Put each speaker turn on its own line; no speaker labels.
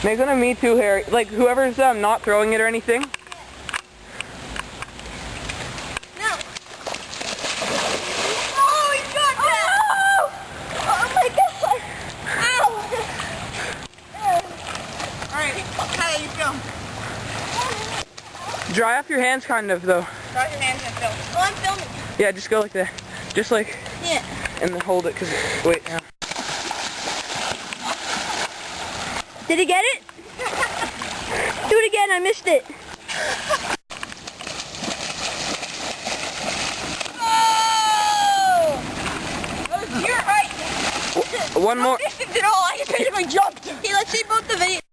Make one of me too, Harry. Like, whoever's not throwing it or anything.
No. Oh, he got that! Oh! Oh my God! Ow! Alright, how do you film?
Dry off your hands, kind of, though.
Dry your hands and film. Oh, I'm filming.
Yeah, just go like that. Just like,
Yeah.
and then hold it, because, wait, yeah.
Did he get it? Do it again, I missed it. Oh! That was pure height.
One more.
No distance at all, I just basically jumped. Okay, let's see both the videos.